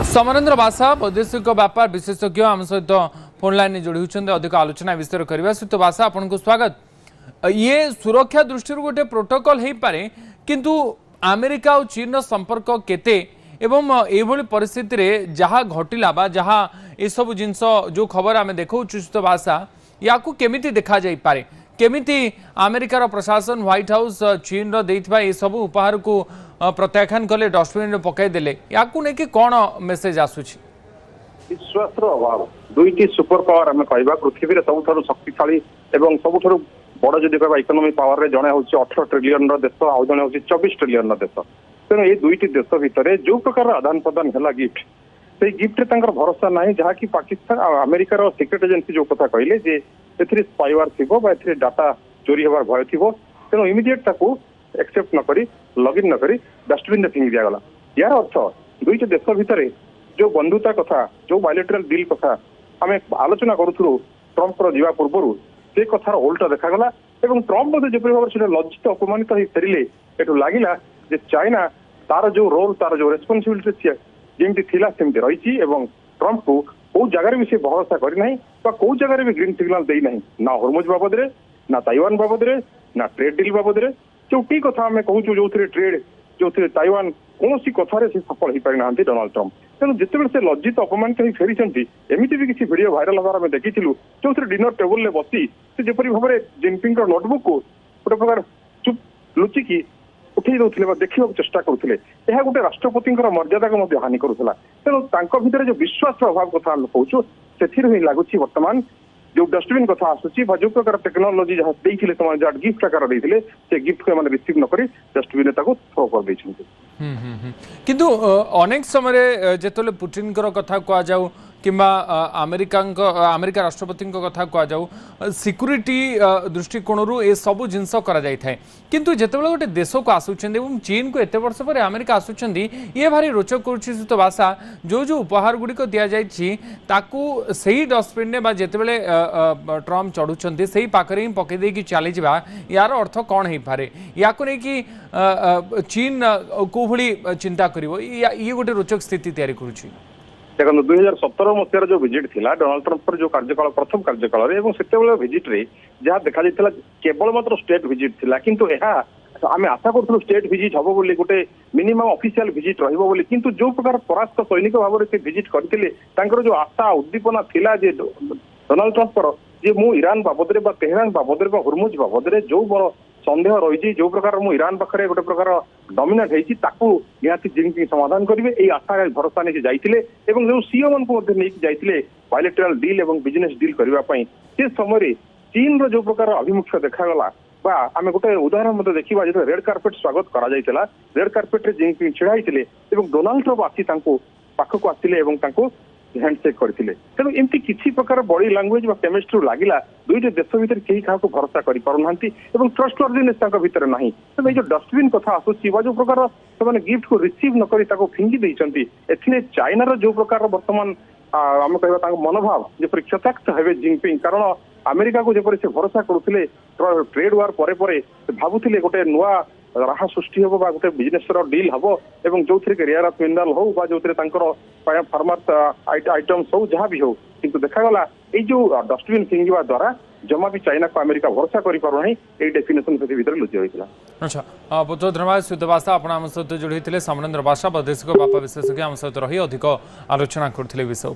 समरेन्द्र बासा वैदेशिक व्यापार विशेषज्ञ आम सहित फोन लाइन जोड़ी होती अधिक आलोचना विषय करवा सहित बासा आपन को स्वागत। ये सुरक्षा दृष्टि गोटे प्रोटोकॉल हो पारे किंतु अमेरिका और चीन संपर्क केते एवं एभली परिस्थिति रे जहाँ घटिला बा जहाँ ये सब जिनस जो खबर आम देखा सहित बासा या केमिति देखा जाई पारे केमिति अमेरिकार प्रशासन व्हाइट हाउस चीन देइथबा ये सब उपहार को प्रत्याख्यान कले डस्टबिन में पकईदे या कौन मेसेज आसूची विश्वास अभाव दुईटी सुपर पावर आम कह पृथ्वी सबुठ शक्तिशाली एवं सबुठ बड़ जदि कह इकोनॉमिक पावर रे जड़े हूँ 18 ट्रिलियन देश आउ जड़े हूँ 24 ट्रिलियन देश तेणु ये दुईटी देश भितर जो प्रकार आदान प्रदान है गिफ्ट से गिफ्ट भरोसा ना जहाँकि पाकिस्तान अमेरिकार सिक्रेट एजेंसी जो कथा कहले जे स्पाइवार थी डाटा चोरी होवार भय थी तेणु इमिडिएट एक्सेप्ट न करी लॉगिन न करी डस्टबिन में फिंगी दिगला यार अर्थ दुईट देश भितर जो बंधुता कथा जो बायलेटराल डील कथा आम आलोचना करूँ ट्रम्प जा पूर्व से कथार उल्टा देखागला और ट्रम्प जो भाव से लज्जित अपमानित हो फेरिले एठू लगिला जे चाइना तार जो रोल तार जो रेस्पॉन्सिबिलिटी जमी थिला सेमती रही ट्रम्प को कौ जगार भी से भरोसा करना कौ जगार भी ग्रीन सिग्नल देना ना हरमुज बाबद ना ताइवान बाबद ना ट्रेड डील बाबद जो टी कथा आम कहूँ जो ट्रेड जो ताइवान कौन कथार से सफल हो पारिना डोनाल्ड ट्रम्प तेणु जिते से लज्जित अपमानित हो फेरी एमती भी किसी वीडियो भाइराल हबार आम देखी जो डिनर टेबुल में बसी से जपरी भाव में जिनपिंग नोटबुक को गोटे प्रकार चुप लुचिकी उठे दौले देखा चेष्टा करुले यह गोटे राष्ट्रपति मर्यादा को हानि करुला तेणु भितर जो विश्वास अभाव कथा कहूँ से लगुच बर्तमान जो डस्टबिन कथा आसूची जो प्रकार टेक्नोलोजी जहाँ जहाँ गिफ्ट आकार देते से गिफ्ट को रिसीव नक डस्टबिन थ्रो कर किंतु अनेक समय जेतले पुटिन कथा कह जाऊ किंबा अमेरिका राष्ट्रपति कथा कह जाऊ सिक्यूरीटी दृष्टिकोण ए सब जिनस करा जाय थाए किंतु जेतेबेले गोटे देश को आसुचंदी एवं चीन को एते वर्ष पर अमेरिका आसुचंदी ये भारी रोचक करुछि तो भाषा जो उपहार गुड़िक दि जाइछि ताकू सही डस्टबिन ने बा जेतेबेले ट्रम्प चढ़ुचंदी सही पाखरे ही पकई देकी चली जिबा यार अर्थ कौन हो पारे या को नहीं कि चीन को भली चिंता करिवो ये गोटे रोचक स्थिति तैयारी करुछि देखो 2017 मसीहार जो विजिट थिला डोनाल्ड ट्रम्प जो कार्यकाल प्रथम कार्यकाल से विजिट रे जहाँ देखा जाता केवल मात्र स्टेट विजिट थिला किंतु आम आशा करूँ स्टेट विजिट हम बोली गोटे मिनिमम ऑफिशियल विजिट रही किंतु जो प्रकार परास्त सैनिक भाव से विजिट करते जो आशा उद्दीपना थिला जे डोनाल्ड ट्रम्प जे मु ईरान बाबद तेहरान बाबद हुरमुज बाबद जो मोर सन्देह रही जो प्रकार मु ईरान पाखे गोटे प्रकार डोमिनेट होती जिनपिंग समाधान करेंगे यही आशा भरोसा नहीं जाइए जो सीओ मान को जाइए बायलेटराल डील और बिजनेस डील करने से समय चीन रो जो प्रकार अभिमुख्य देखागला बा आम गोटे उदाहरण देखा जो रेड कार्पेट स्वागत करा रेड कार्पेट जिनपिंग छिड़ा होते डोनाल्ड ट्रम्प आसी पाखक आते हैंडसेक करते तेणु एमती किसी प्रकार बॉडी लैंग्वेज केमिस्ट्री लगिला दुईट देश भितर कहीं क्या भरोसा करना ट्रस्ट वर्दीनेस भितर ना तेज जो डस्टबिन कथा आसूसी जो प्रकार से गिफ्ट को रिसीव नक फिंगी देते चाइनार जो प्रकार बर्तमान आम कह मनोभाव जपर क्षताक्त हे जिनपिंग कारण अमेरिका को जपरी से भरोसा करुले ट्रेड वार पर भावुले गोटे नुआ राह सृष्टि हम गोटे बिजनेस डील हम और जो रेयर अर्थ मिनराल हो जो फार्मर आइटम्स हो जहाँ भी हो किंतु देखागला ये जो डस्टबिन फिंगा द्वारा जमा भी चाइना को अमेरिका भरोसा कर पारना ये डेफिनेशन भीतर लुचि होता। अच्छा बहुत बहुत धन्यवाद सुध बासा आप सहित जोड़ी समरेन्द्र बासा वैदेशिक व्यापार विशेषज्ञ आम सहित रही अधिक आलोचना करते विषय।